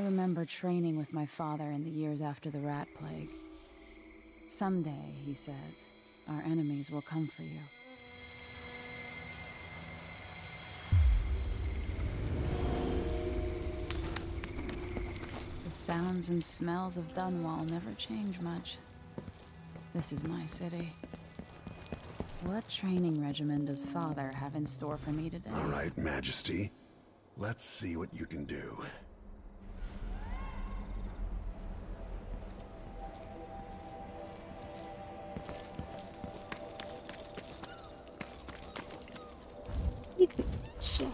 remember training with my father in the years after the rat plague. Someday, he said, our enemies will come for you. The sounds and smells of Dunwall never change much. This is my city. What training regimen does Father have in store for me today? All right, Majesty. Let's see what you can do. So.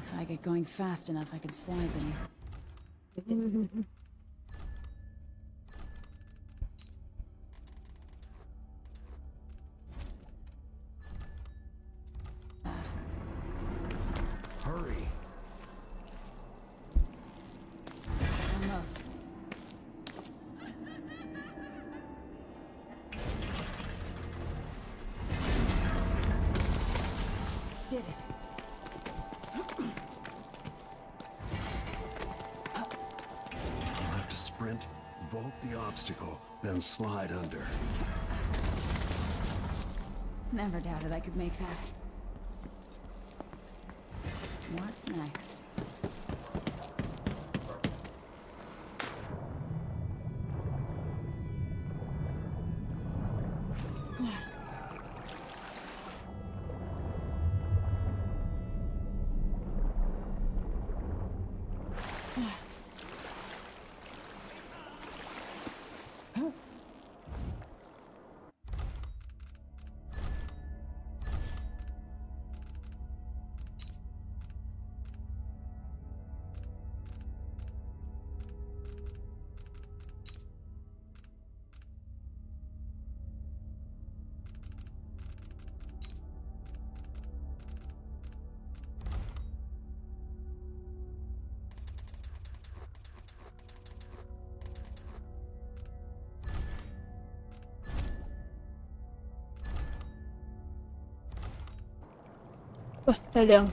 If I get going fast enough, I can slide beneath. Hurry! Almost. Did it. You'll have to sprint, vault the obstacle, then slide under. Never doubted I could make that. What's next? Wah, 太亮。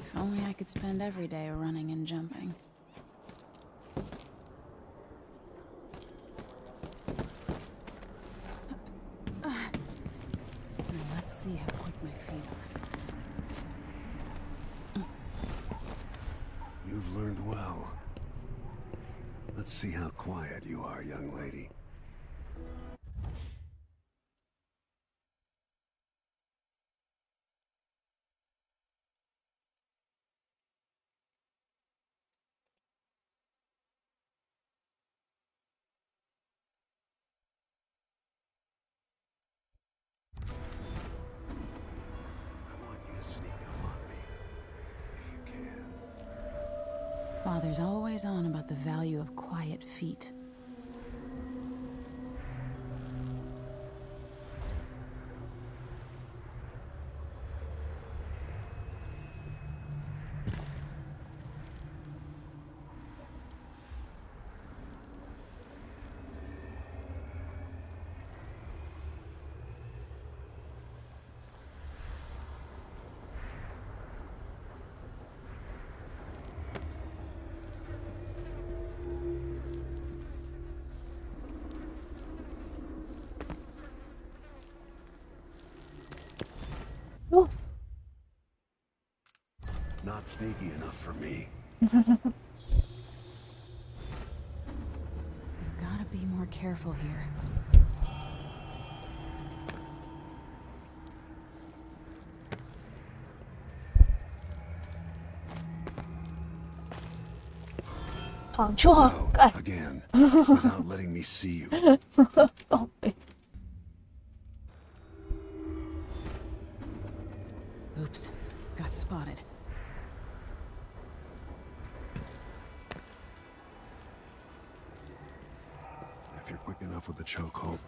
If only I could spend every day running and jumping. Now let's see how quick my feet are. You've learned well. Let's see how quiet you are, young lady. Father's always on about the value of quiet feet. Oh. Not sneaky enough for me. Gotta be more careful here. 躺就好 No, 干， again, without letting me see you. 宝贝。 Oops, got spotted. If you're quick enough with the chokehold.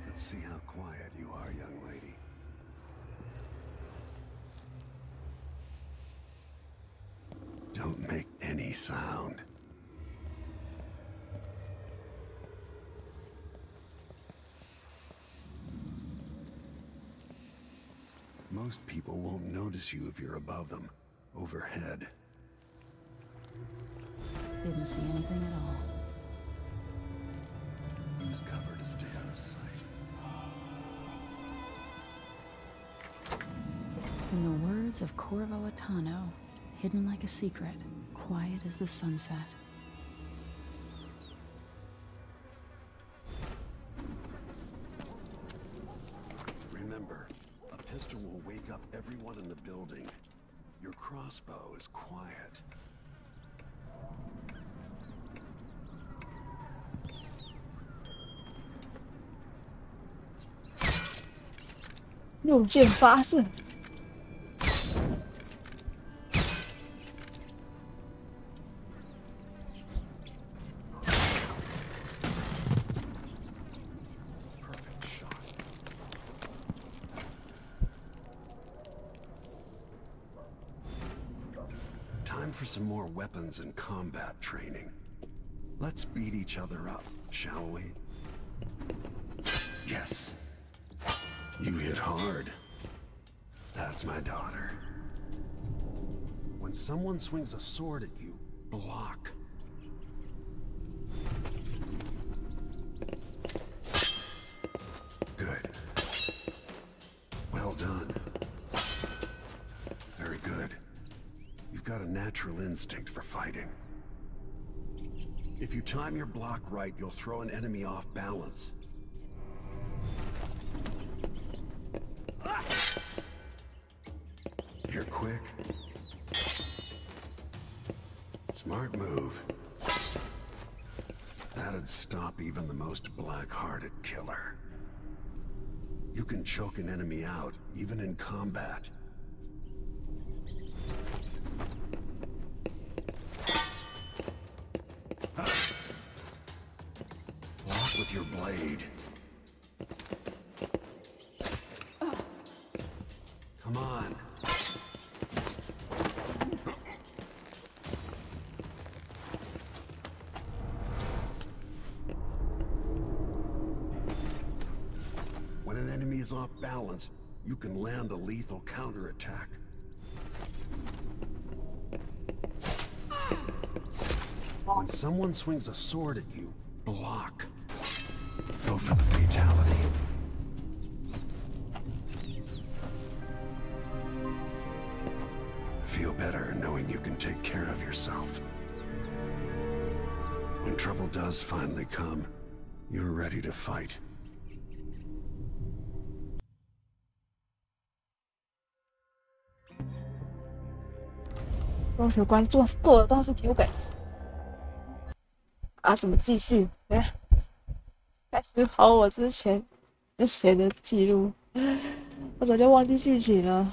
Let's see how quiet you are, young lady. Don't make any sound. Most people won't notice you if you're above them, overhead. Didn't see anything at all. Use cover to stay out of sight. In the words of Corvo Attano, hidden like a secret, quiet as the sunset. Remember, a pistol will wake up everyone in the building. Your crossbow is quiet. 用箭发射。 Perfect shot. Time for some more weapons and combat training. Let's beat each other up, shall we? Yes. You hit hard. That's my daughter. When someone swings a sword at you, block. Good. Well done. Very good. You've got a natural instinct for fighting. If you time your block right, you'll throw an enemy off balance. You're quick. Smart move. That'd stop even the most black-hearted killer. You can choke an enemy out, even in combat. Block with your blade. Come on. When an enemy is off balance, you can land a lethal counterattack. When someone swings a sword at you, block. Go for the fatality. Feel better knowing you can take care of yourself. When trouble does finally come, you're ready to fight. 中学关做过的倒是挺有感觉。啊，怎么继续？哎，开始跑我之前的记录，我早就忘记剧情了。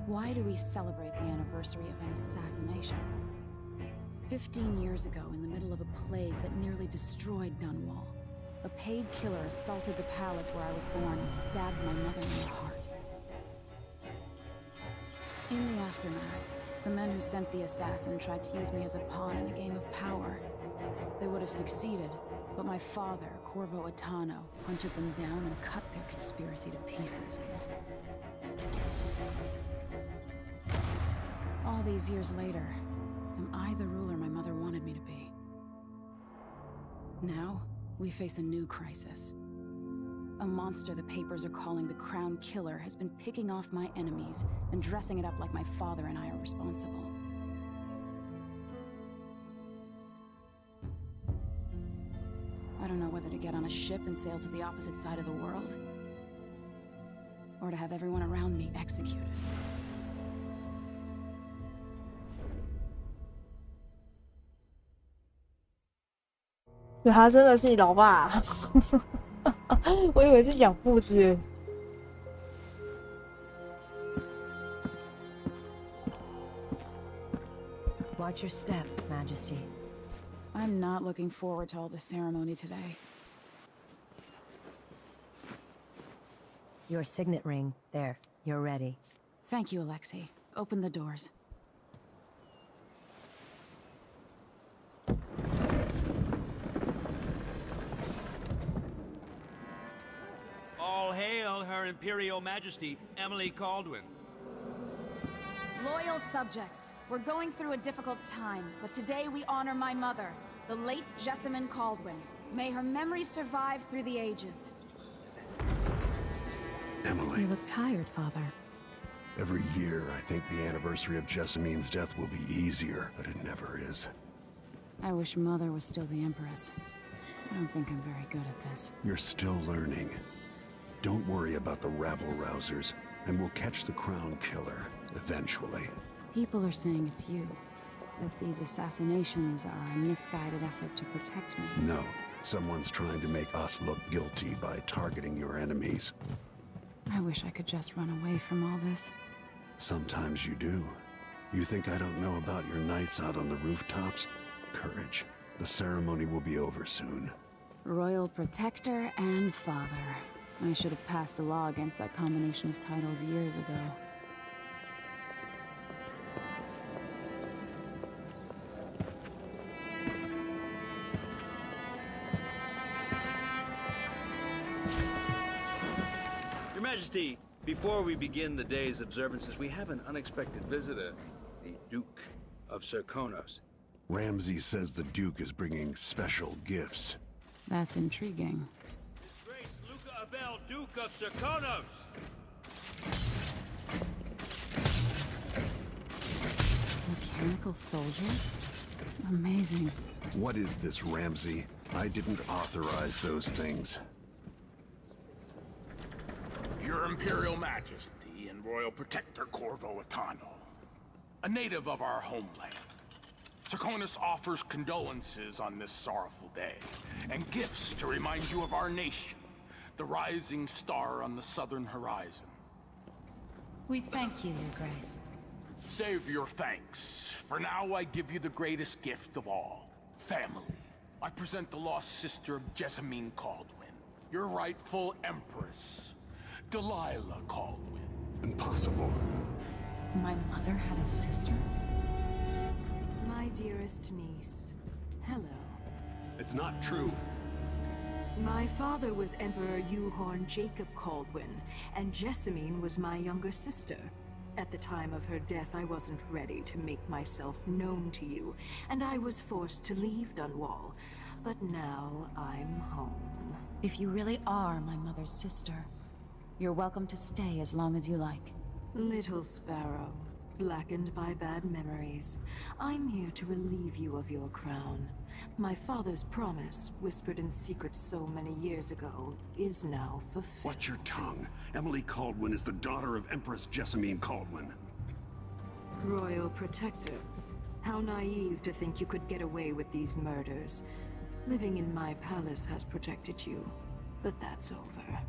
Why do we celebrate the anniversary of an assassination? 15 years ago, in the middle of a plague that nearly destroyed Dunwall, a paid killer assaulted the palace where I was born and stabbed my mother in the heart. In the aftermath, the men who sent the assassin tried to use me as a pawn in a game of power. They would have succeeded, but my father, Corvo Attano, hunted them down and cut their conspiracy to pieces. All these years later, am I the ruler my mother wanted me to be? Now, we face a new crisis. A monster the papers are calling the Crown Killer has been picking off my enemies and dressing it up like my father and I are responsible. I don't know whether to get on a ship and sail to the opposite side of the world, or to have everyone around me executed. 对，他真的是你老爸，我以为是养父之类。Watch your step, Majesty. I'm not looking forward to all the ceremony today. Your signet ring. There, you're ready. Thank you, Alexei. Open the doors. All hail Her Imperial Majesty, Emily Caldwin. Loyal subjects, we're going through a difficult time, but today we honor my mother, the late Jessamine Caldwin. May her memory survive through the ages. Emily. You look tired, Father. Every year, I think the anniversary of Jessamine's death will be easier, but it never is. I wish Mother was still the Empress. I don't think I'm very good at this. You're still learning. Don't worry about the rabble-rousers, and we'll catch the Crown Killer, eventually. People are saying it's you. That these assassinations are a misguided effort to protect me. No. Someone's trying to make us look guilty by targeting your enemies. I wish I could just run away from all this. Sometimes you do. You think I don't know about your nights out on the rooftops? Courage. The ceremony will be over soon. Royal Protector and Father. I should have passed a law against that combination of titles years ago. Your Majesty, before we begin the day's observances, we have an unexpected visitor, the Duke of Serkonos. Ramsay says the Duke is bringing special gifts. That's intriguing. His Grace Luca Abel, Duke of Serkonos! Mechanical soldiers? Amazing. What is this, Ramsay? I didn't authorize those things. Your Imperial Majesty and Royal Protector Corvo Attano, a native of our homeland. Serkonos offers condolences on this sorrowful day, and gifts to remind you of our nation, the rising star on the southern horizon. We thank you, Your Grace. Save your thanks. For now, I give you the greatest gift of all, family. I present the lost sister of Jessamine Caldwin, your rightful Empress, Delilah Caldwin. Impossible. My mother had a sister? My dearest niece, hello. It's not true. My father was Emperor Yuhorn Jacob Caldwin, and Jessamine was my younger sister. At the time of her death, I wasn't ready to make myself known to you, and I was forced to leave Dunwall. But now I'm home. If you really are my mother's sister, you're welcome to stay as long as you like. Little sparrow, blackened by bad memories, I'm here to relieve you of your crown. My father's promise, whispered in secret so many years ago, is now fulfilled. Watch your tongue. Emily Caldwin is the daughter of Empress Jessamine Caldwin. Royal Protector. How naive to think you could get away with these murders. Living in my palace has protected you, but that's over.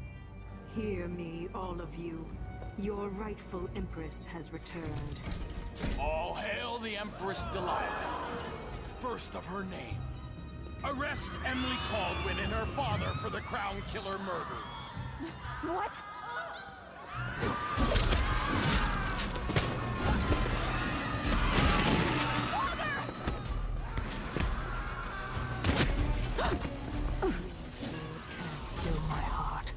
Hear me, all of you. Your rightful Empress has returned. All hail the Empress Delilah, first of her name. Arrest Emily Caldwin and her father for the Crown Killer murder. What? Can't still my heart.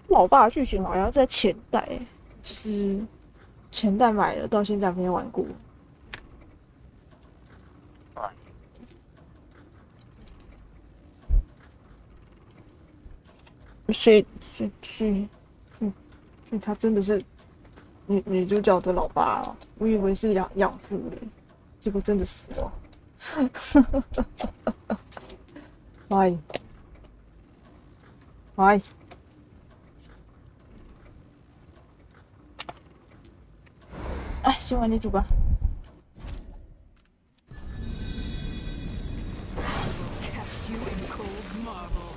老爸的剧情好像在前代，就是前代买的，到现在没有玩过。所以他真的是女主角的老爸哦，我以为是养父的，结果真的死了。哎，哎，先玩女主吧。Cast you in cold marble.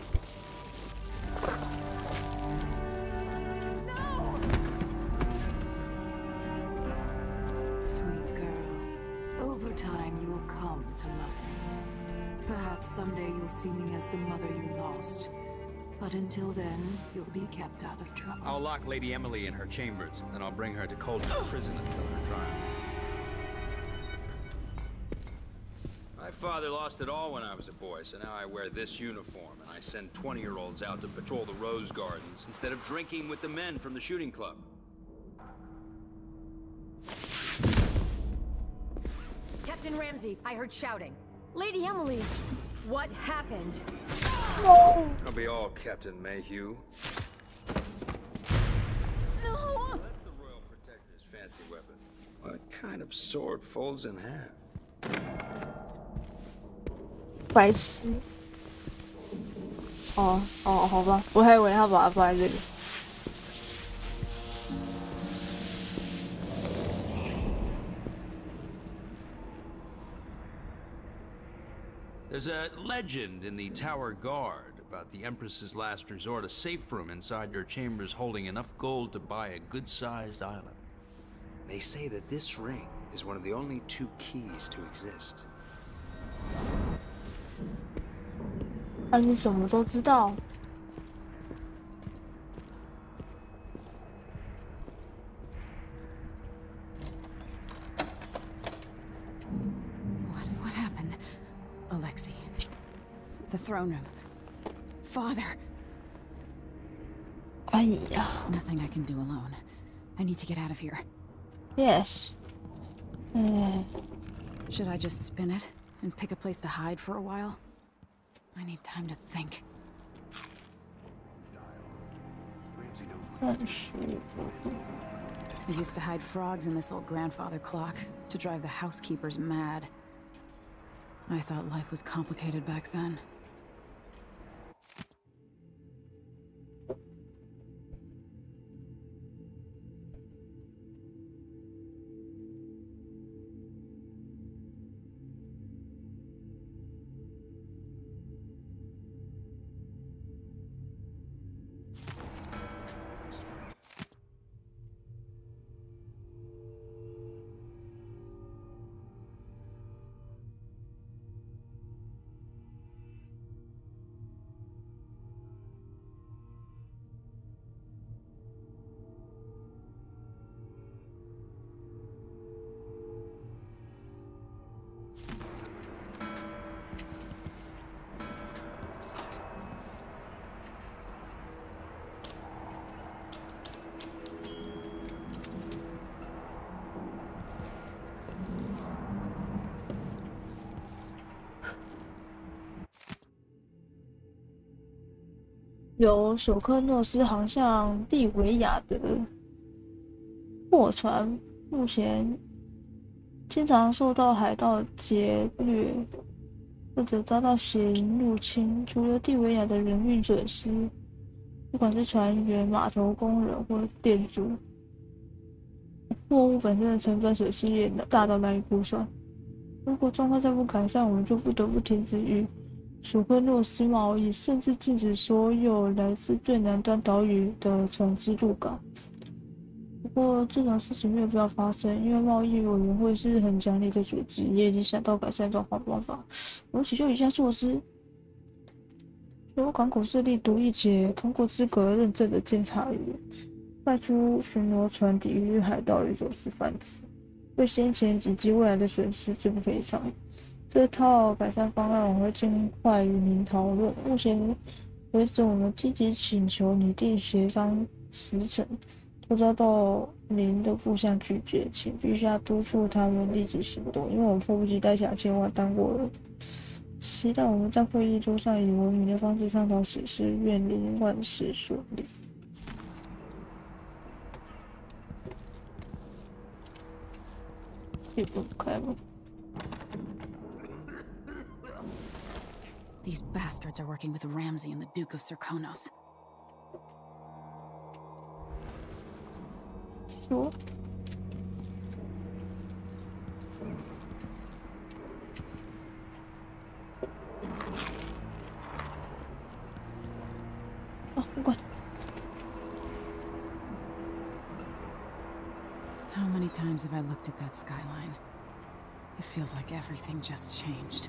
Sweet girl, over time you will come to love me. Perhaps someday you'll see me as the mother you lost. But until then, you'll be kept out of trouble. I'll lock Lady Emily in her chambers, then I'll bring her to Coldstream Prison until her trial. My father lost it all when I was a boy, so now I wear this uniform, and I send 20-year-olds out to patrol the Rose Gardens instead of drinking with the men from the shooting club. Captain Ramsey, I heard shouting. Lady Emily, what happened? It'll be all Captain Mayhew. No! That's the Royal Protector's fancy weapon. What kind of sword folds in half? 白痴。哦，好吧，我还以为他把它放在这里。There's a legend in the Tower Guard about the Empress's last resort, a safe room inside your chambers holding enough gold to buy a good-sized island. They say that this ring is one of the only 2 keys to exist. 啊，你什么都知道。What happened? Alexei. The throne room. Father. 哎呀 Nothing I can do alone. I need to get out of here. ，yes。Should I just spin it and pick a place to hide for a while? I need time to think. 看书。 I used to hide frogs in this old grandfather clock to drive the housekeepers mad. I thought life was complicated back then. 由索科诺斯航向利维亚的货船，目前经常受到海盗劫掠或者遭到血营入侵。除了利维亚的人运损失，不管是船员、码头工人或店主，货物本身的成本损失也大到难以估算。如果状况再不改善，我们就不得不停止与索科诺斯贸易，甚至禁止所有来自最南端岛屿的船只入港。不过这种事情没有必要发生，因为贸易委员会是很讲理的组织，也已经想到改善状况的方法。我们启动以下措施：所有港口设立独立且通过资格认证的监察员，派出巡逻船抵御海盗与走私贩子，为先前以及未来的损失支付赔偿。这套改善方案我会尽快与您讨论。目前为止，我们积极请求拟定协商时程，都遭到您的部下拒绝，请陛下督促他们立即行动，因为我们迫不及待想前往当国人。期待我们在会议桌上以文明的方式倡讨此事，愿您万事顺利。这不开吗？ These bastards are working with Ramsey and the Duke of Serkonos. 说。不管。How many times have I looked at that skyline? It feels like everything just changed.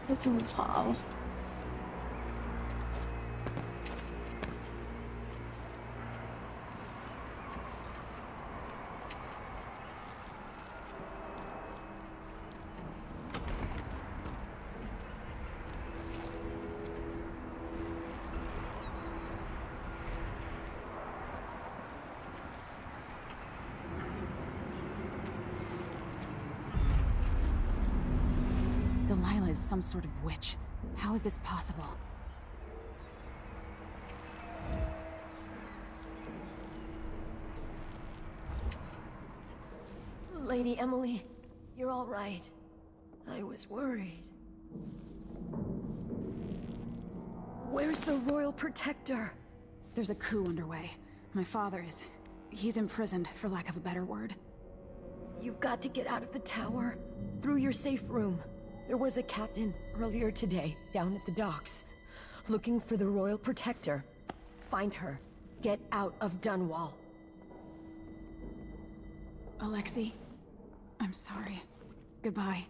I怎么爬了？ Delilah is some sort of witch. How is this possible? Lady Emily, you're all right. I was worried. Where's the Royal Protector? There's a coup underway. My father is... he's imprisoned, for lack of a better word. You've got to get out of the tower. Through your safe room. There was a captain earlier today, down at the docks, looking for the Royal Protector. Find her. Get out of Dunwall. Alexei, I'm sorry. Goodbye.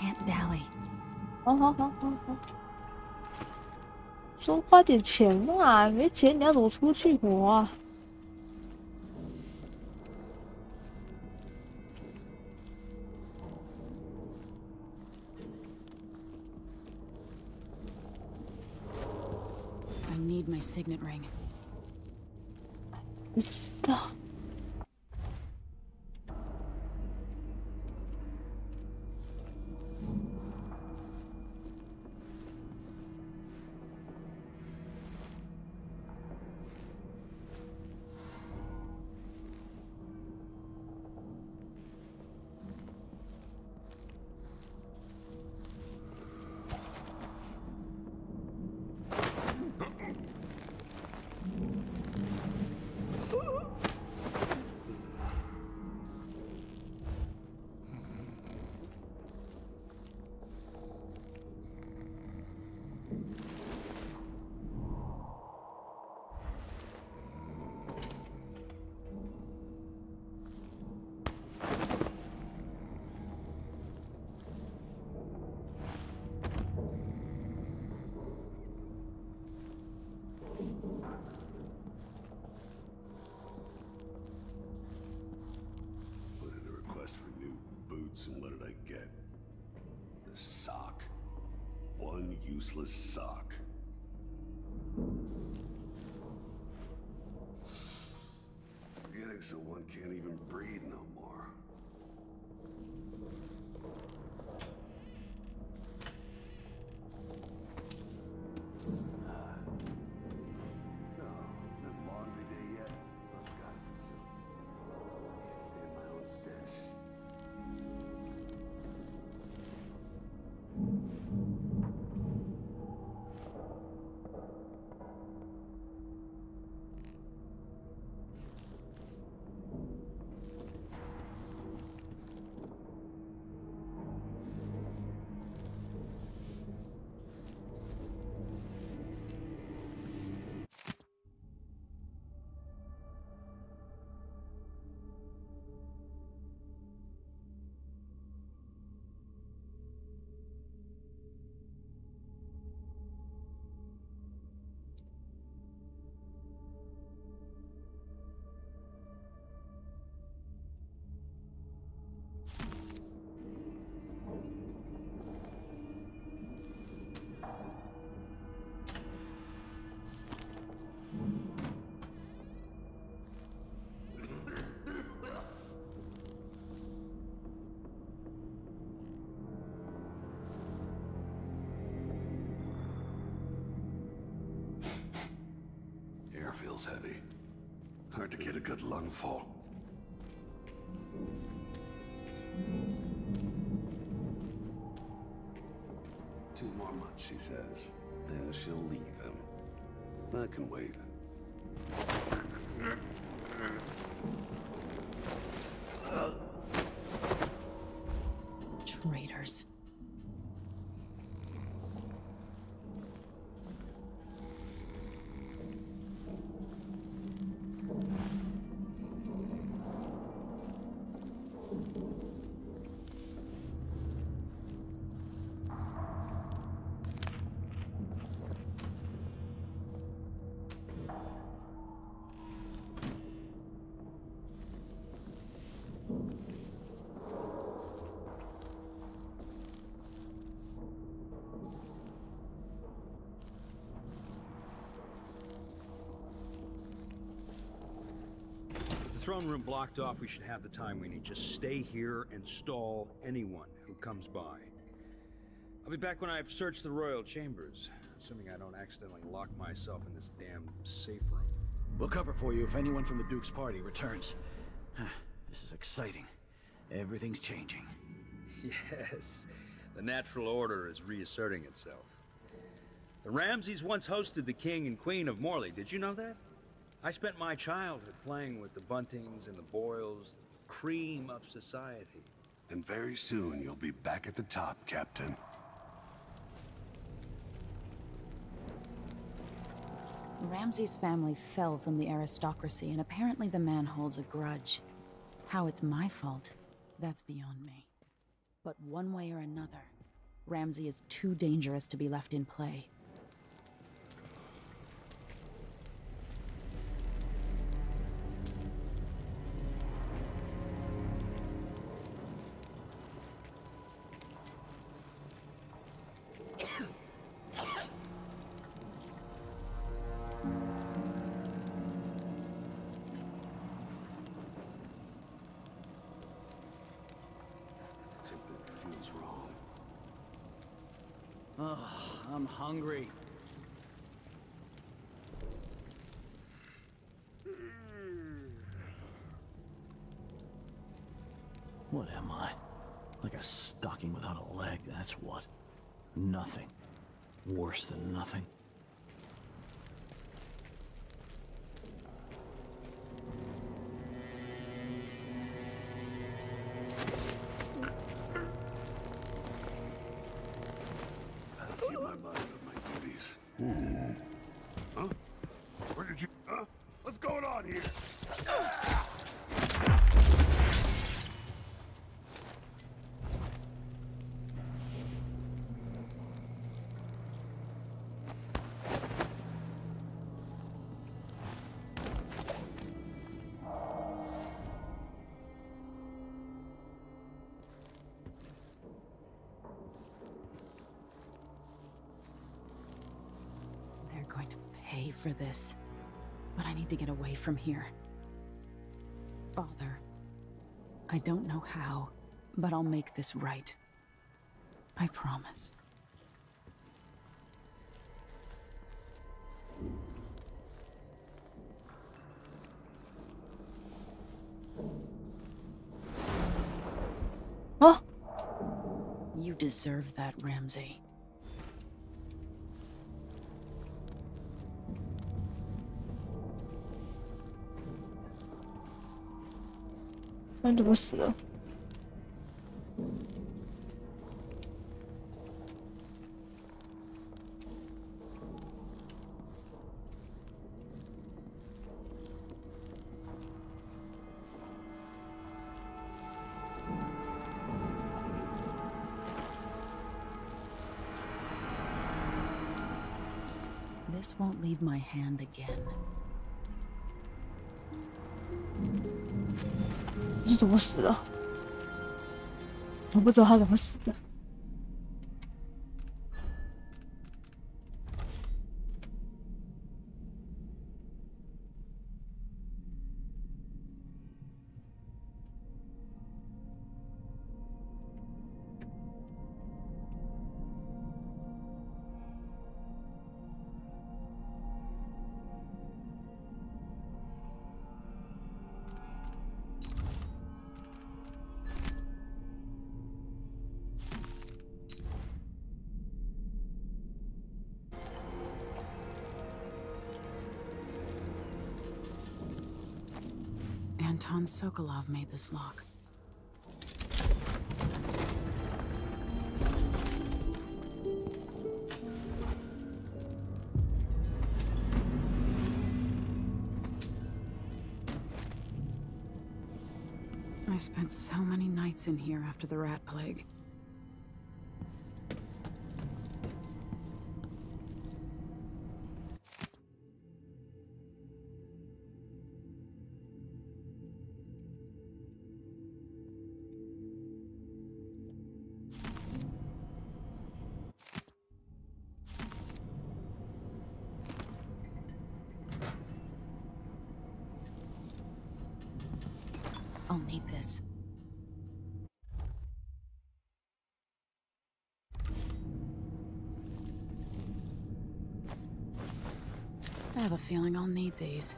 can't dally. 好好好好好，说花点钱嘛，没钱你要怎么出去活啊？I need my signet ring. 不知道。Put in a request for new boots, and what did I get? A sock. One useless sock. Getting so one can't even breathe no more. No, is it laundry day yet? Oh, God, can't stand my own stench. Air feels heavy. Hard to get a good lungful. Two more months, she says. Then she'll leave him. I can wait. Traitors. Throne room blocked off, we should have the time we need. Just stay here and stall anyone who comes by. I'll be back when I've searched the royal chambers, assuming I don't accidentally lock myself in this damn safe room. We'll cover for you if anyone from the Duke's party returns. This is exciting. Everything's changing. Yes, the natural order is reasserting itself. The Ramseys once hosted the King and Queen of Morley. Did you know that? I spent my childhood playing with the Buntings and the Boyles, the cream of society. And very soon you'll be back at the top, Captain. Ramsay's family fell from the aristocracy, and apparently the man holds a grudge. How it's my fault, that's beyond me. But one way or another, Ramsey is too dangerous to be left in play. Something feels wrong. Ugh, I'm hungry. What am I? Like a stocking without a leg, that's what. Nothing. Worse than nothing. I'll keep my mind on my duties. Huh? Where did you... Huh? What's going on here? They're going to pay for this. But I need to get away from here. Father, I don't know how, but I'll make this right. I promise. Oh, You deserve that, Ramsey.那你怎么死了？ This won't leave my hand again. 你是怎么死的？我不知道他怎么死的。Anton Sokolov made this lock. I spent so many nights in here after the rat plague. I'll need this. I have a feeling I'll need these.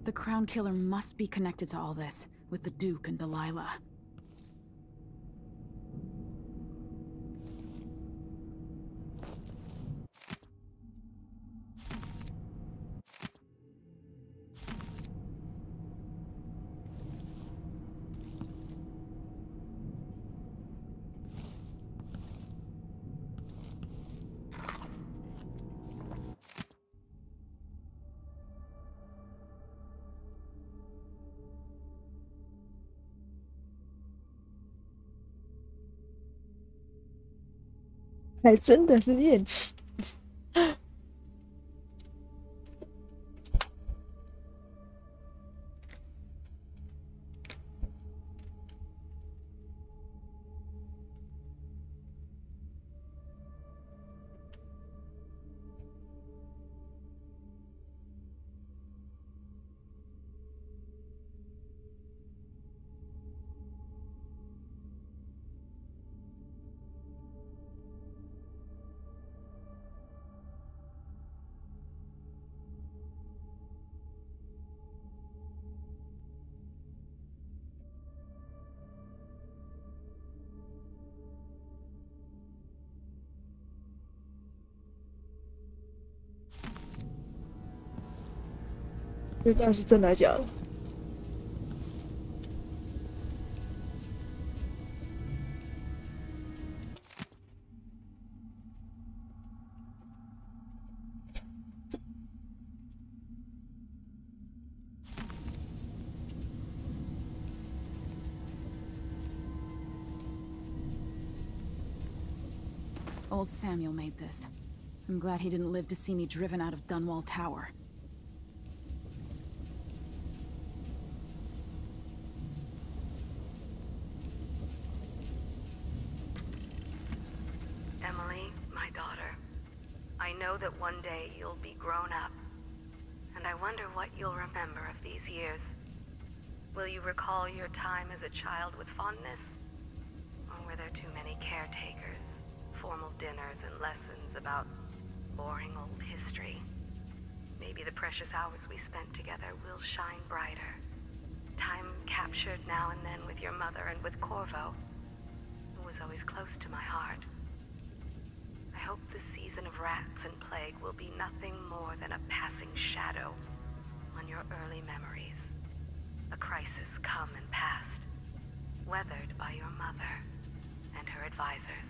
The Crown Killer must be connected to all this, with the Duke and Delilah. 还真的是厌弃。这到底是真的假的？Old Samuel made this. I'm glad he didn't live to see me driven out of Dunwall Tower. Emily, my daughter, I know that one day you'll be grown up, and I wonder what you'll remember of these years. Will you recall your time as a child with fondness? Or were there too many caretakers, formal dinners and lessons about boring old history? Maybe the precious hours we spent together will shine brighter. Time captured now and then with your mother and with Corvo, who was always close to my heart. I hope the season of rats and plague will be nothing more than a passing shadow on your early memories. A crisis come and past, weathered by your mother and her advisors.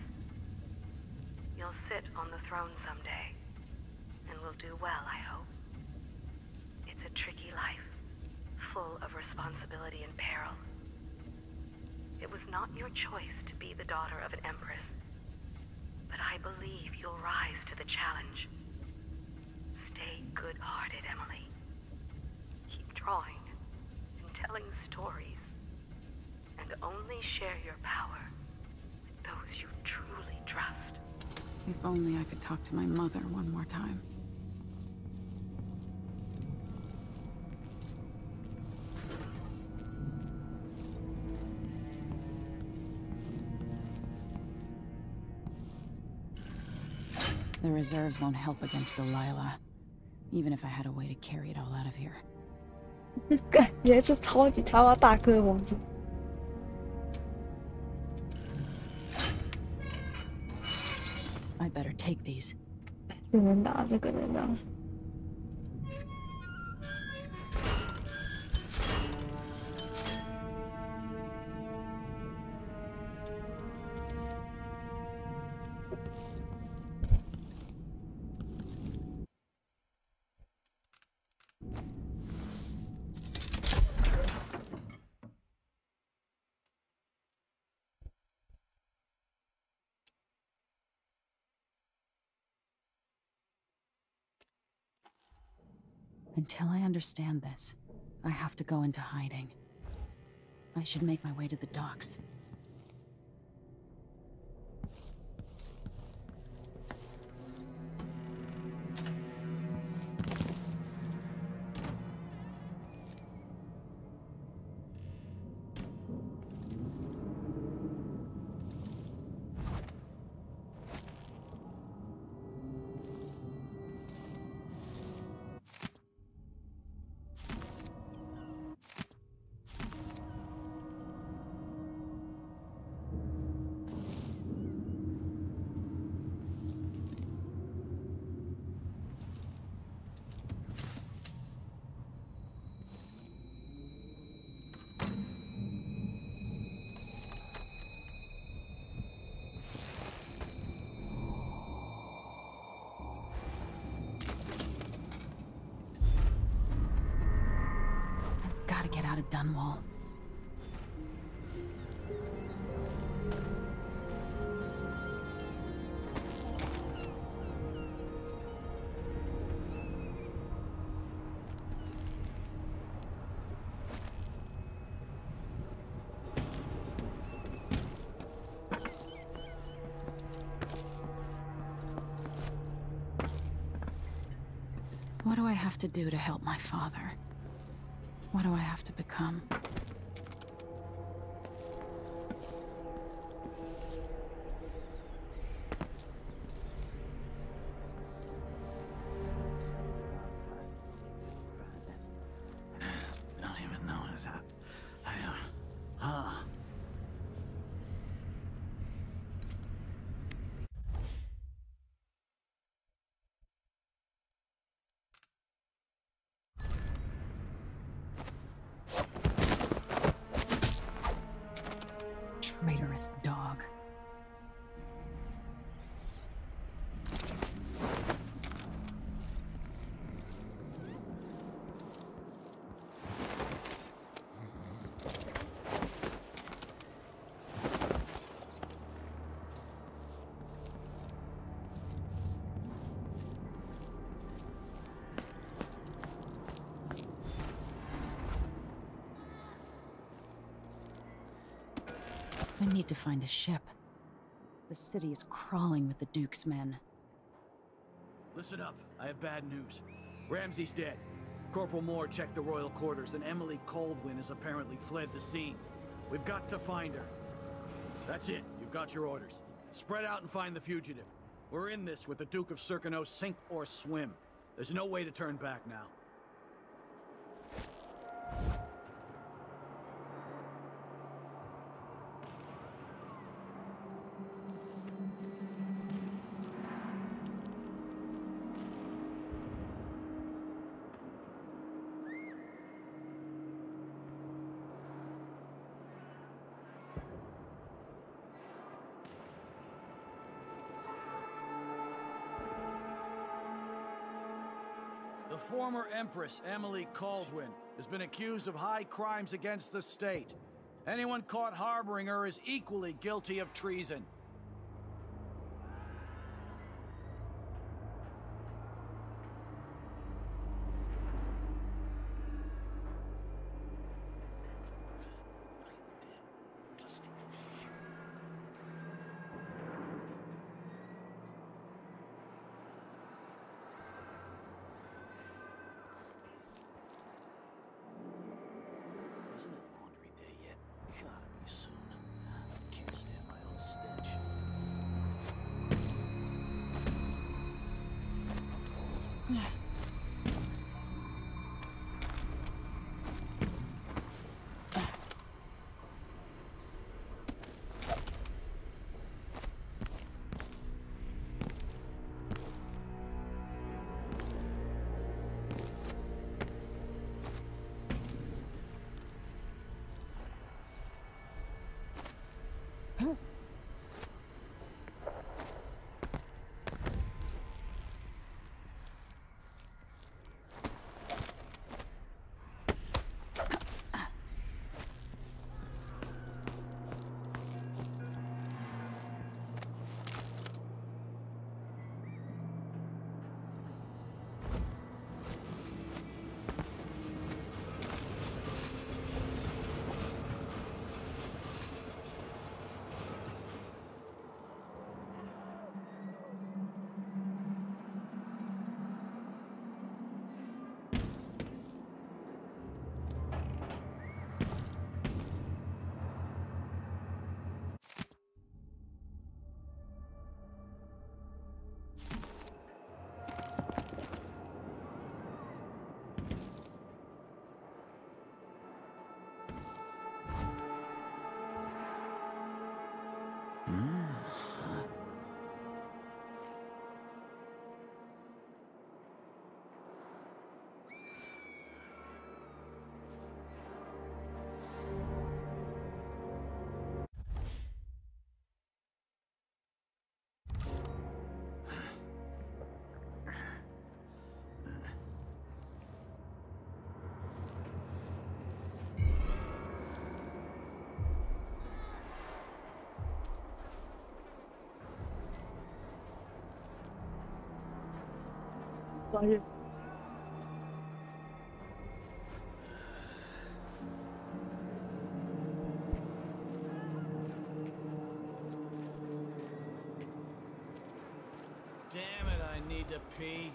You'll sit on the throne someday, and will do well, I hope. It's a tricky life, full of responsibility and peril. It was not your choice to be the daughter of an empress, but I believe you'll rise to the challenge. Stay good-hearted, Emily. Keep drawing and telling stories, and only share your power with those you truly trust. If only I could talk to my mother one more time. The reserves won't help against Delilah, even if I had a way to carry it all out of here. 感觉是超级他妈大哥王子。I'd better take these. 这能打，这个能打。Until I understand this, I have to go into hiding. I should make my way to the docks. Gotta get out of Dunwall. have to do to help my father? What do I have to become? Don't even know that. Traitorous dog. I need to find a ship. The city is crawling with the Duke's men. Listen up. I have bad news. Ramsey's dead. Corporal Moore checked the royal quarters, and Emily Caldwin has apparently fled the scene. We've got to find her. That's it. You've got your orders. Spread out and find the fugitive. We're in this with the Duke of Circano, sink or swim. There's no way to turn back now. The former Empress, Emily Caldwin, has been accused of high crimes against the state. Anyone caught harboring her is equally guilty of treason. Isn't it laundry day yet? Gotta be soon. Can't stand my own stench. Damn it, I need to pee.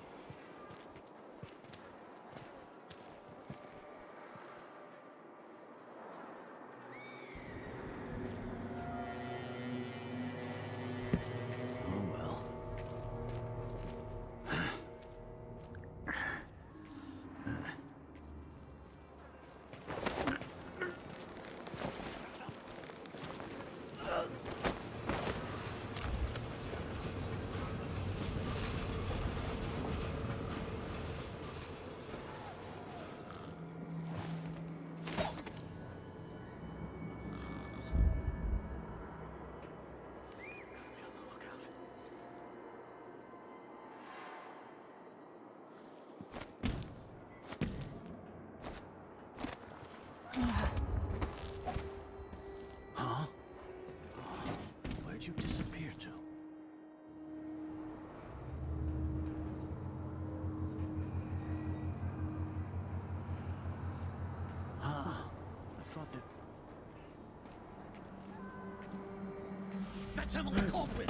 That's Emily Coldwin.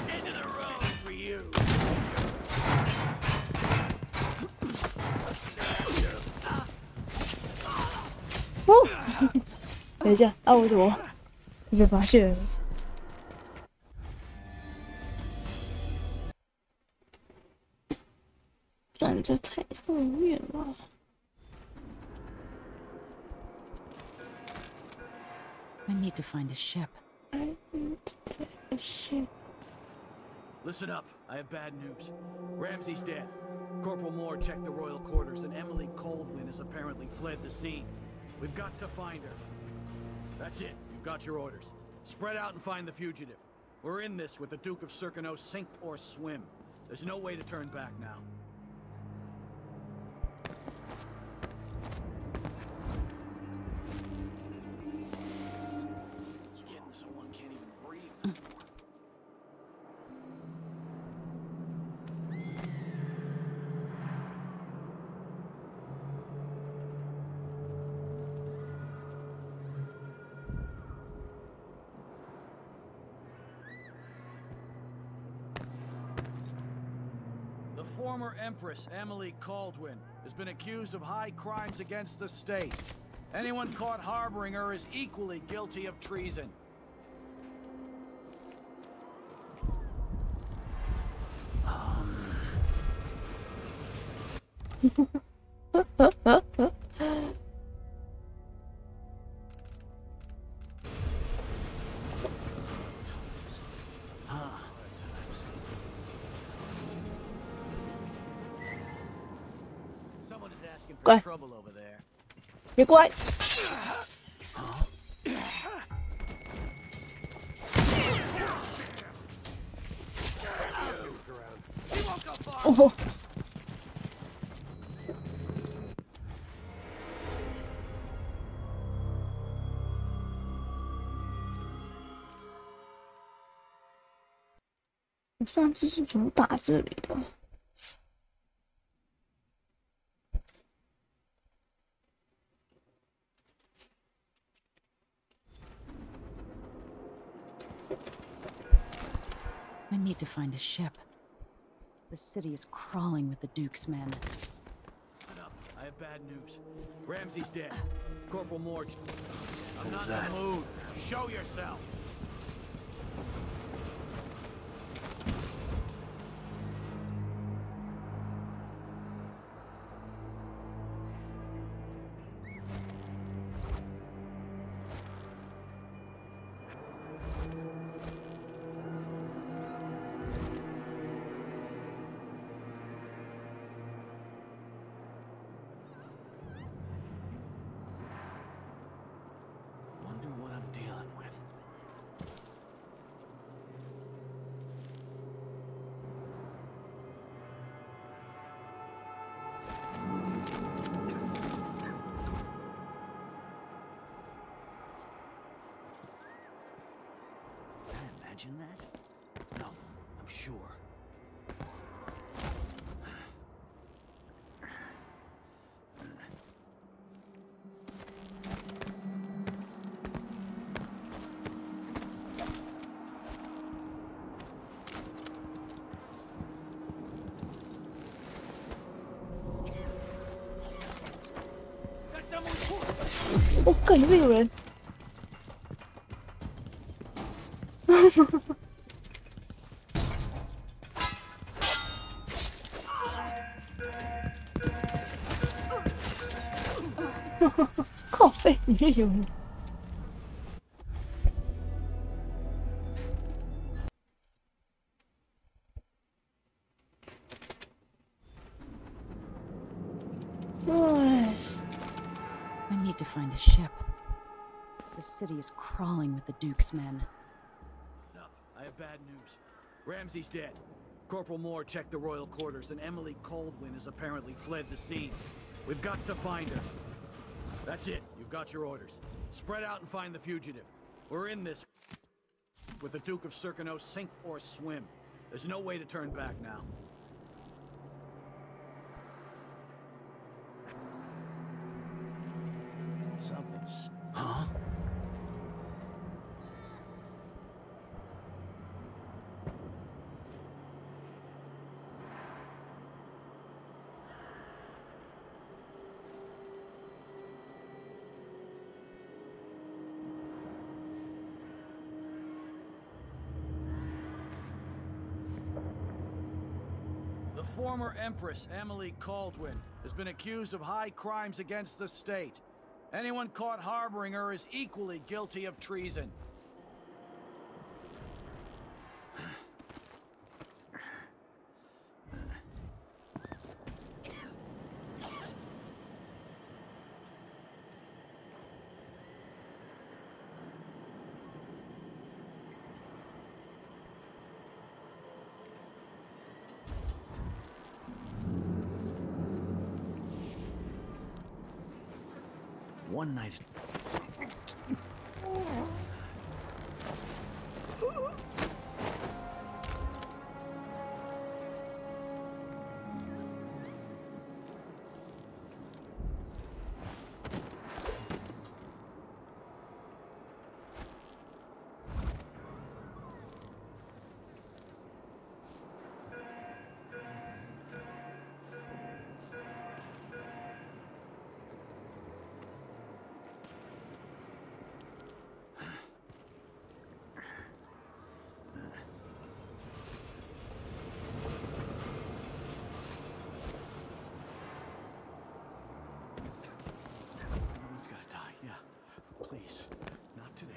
End of the road for you. 等一下，啊，我怎么被发现了？站着太后面了。I need to find a ship. I need to find a ship. Listen up, I have bad news. Ramsey's dead. Corporal Moore checked the royal quarters, and Emily Coldwin has apparently fled the scene. We've got to find her. That's it. You've got your orders. Spread out and find the fugitive. We're in this with the Duke of Circano, sink or swim. There's no way to turn back now. It's getting so one can't even breathe anymore. The former Empress, Emily Coldwin, has been accused of high crimes against the state. Anyone caught harboring her is equally guilty of treason. Someone is asking for trouble over there. 别过来！ 哦，我上次是怎么打这里的？ I need to find a ship. The city is crawling with the Duke's men. Listen up, I have bad news. Ramsey's dead. Corporal Moore. I'm not in the mood. Show yourself. Wonder what I'm dealing with. Can I imagine that? No, I'm sure. That's someone's foot! 我感觉里面有人。靠背里面有人。哎。 I need to find a ship. The city is crawling with the Duke's men. Up. I have bad news. Ramsey's dead. Corporal Moore checked the royal quarters, and Emily Coldwin has apparently fled the scene. We've got to find her. That's it. You've got your orders. Spread out and find the fugitive. We're in this with the Duke of Circano, sink or swim. There's no way to turn back now. Something's... Huh? former Empress, Emily Caldwin, has been accused of high crimes against the state. Anyone caught harboring her is equally guilty of treason. One night. Please, not today.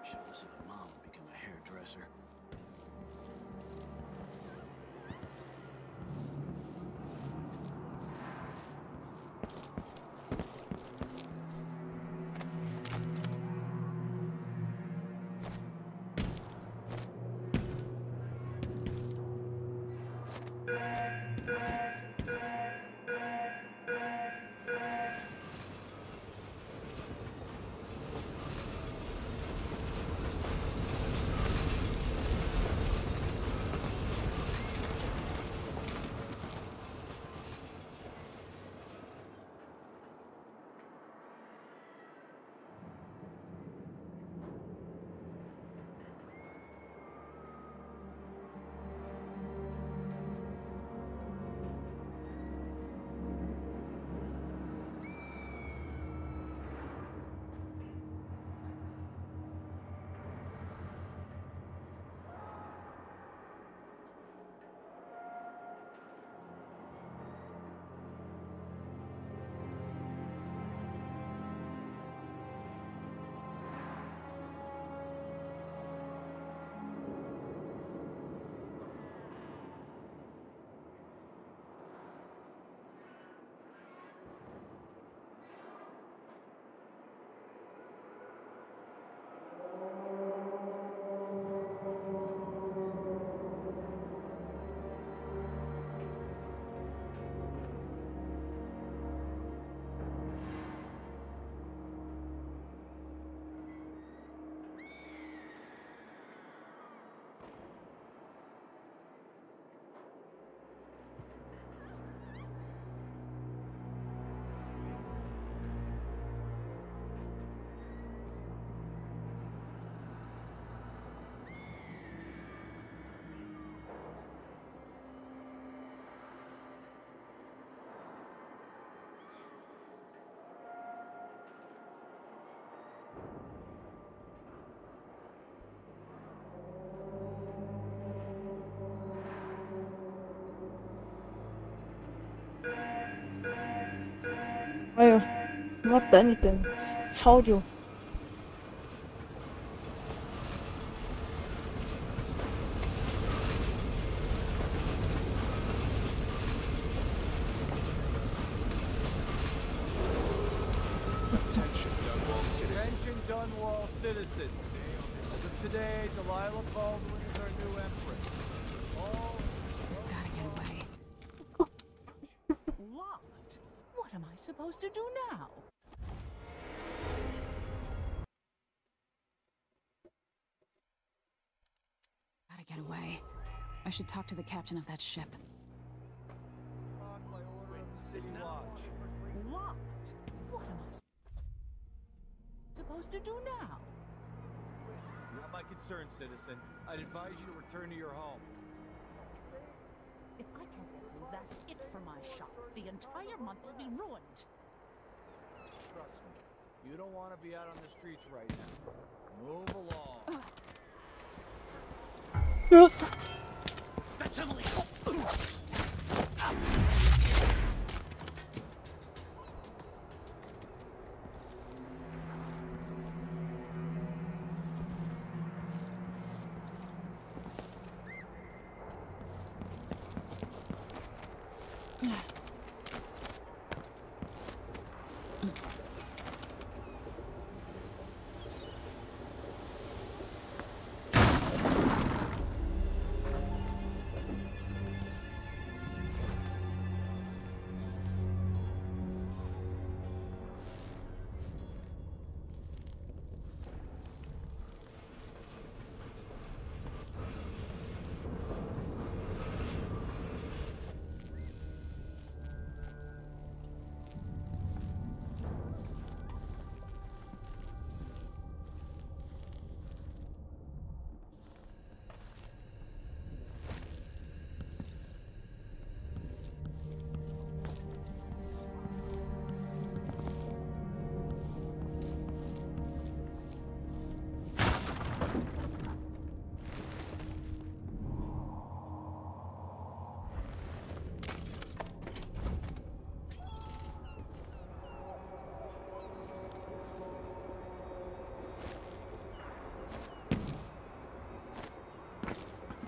Should listen to Mom and become a hairdresser.哎呦，我要等一等，超久。Attention Dunwall citizens. As of today, Delilah Baldwin is our new empress. All Gotta get away. Locked? What am I supposed to do now? Gotta get away. I should talk to the captain of that ship. on by order of the City Watch. Locked? What am I supposed to do now? Not my concern, citizen. I'd advise you to return to your home. If I can't get through, that's it for my shop. The entire month will be ruined. Trust me, you don't want to be out on the streets right now. Move along. That's Emily!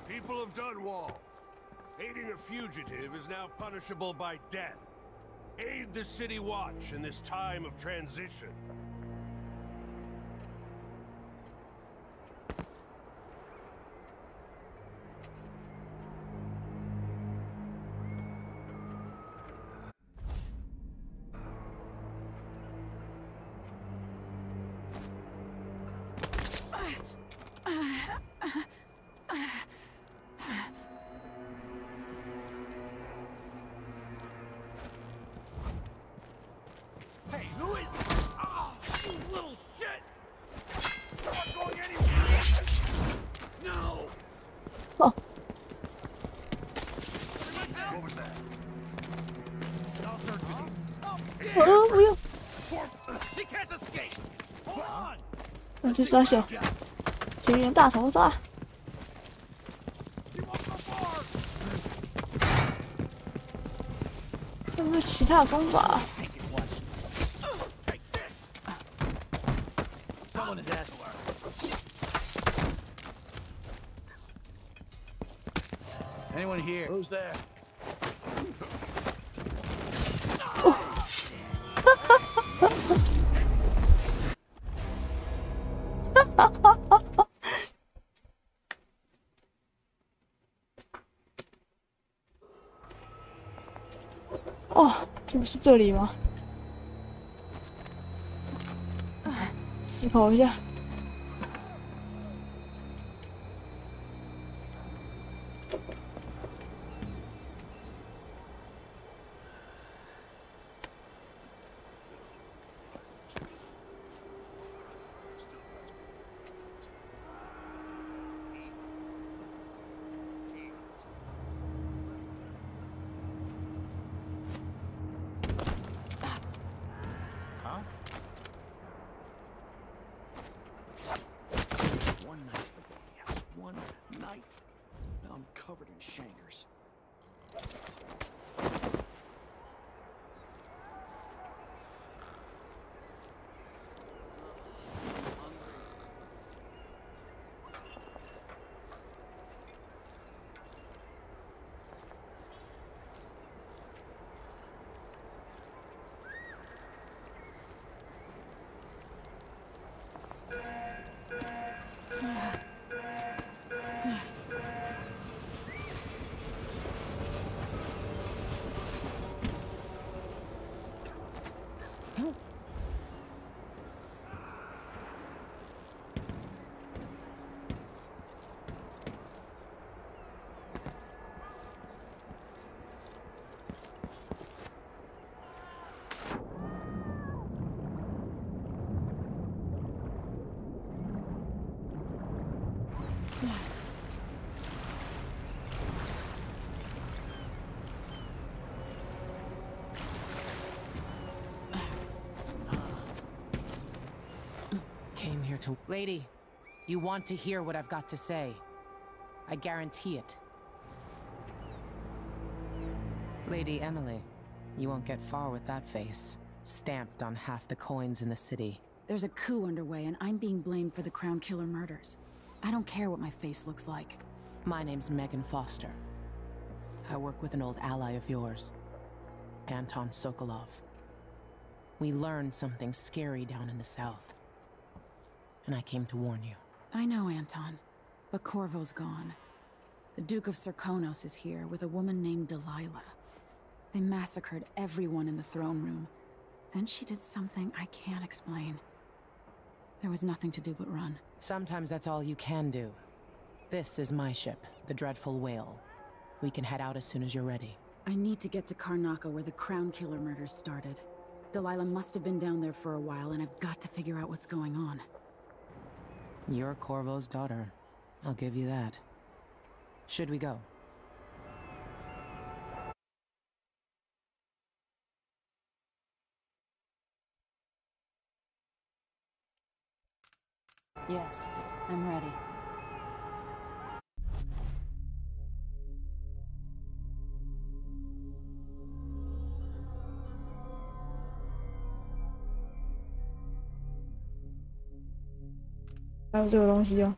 People of Dunwall, aiding a fugitive is now punishable by death. Aid the City Watch in this time of transition. Hey, who is it? Oh, you little shit! You're not going anywhere! No! Oh. What was that? I'll search with you. Oh, 不用， She can't escape! Hold on! 那就抓小全员大逃杀。 She won't go far! 有没有其他的方法？ Take this! Someone has asked her. Anyone here? Who's there? 哦，这不是这里吗？思考一下。One night. Yes, one night. Now I'm covered in shankers. to... Lady, you want to hear what I've got to say. I guarantee it. Lady Emily, you won't get far with that face. Stamped on half the coins in the city. There's a coup underway, and I'm being blamed for the Crown Killer murders. I don't care what my face looks like. My name's Megan Foster. I work with an old ally of yours, Anton Sokolov. We learned something scary down in the south, and I came to warn you. I know, Anton, but Corvo's gone. The Duke of Serkonos is here with a woman named Delilah. They massacred everyone in the throne room. Then she did something I can't explain. There was nothing to do but run. Sometimes that's all you can do. This is my ship, the Dreadful Whale. We can head out as soon as you're ready. I need to get to Karnaca where the Crown Killer murders started. Delilah must have been down there for a while, and I've got to figure out what's going on. You're Corvo's daughter. I'll give you that. Should we go? Yes, I'm ready.还有这个东西哦。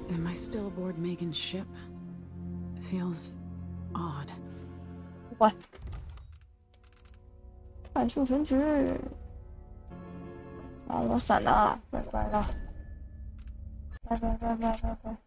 Am I still aboard Megan's ship? Feels odd. What? 快速升职！啊，我闪了，拜拜了，拜拜拜拜拜拜。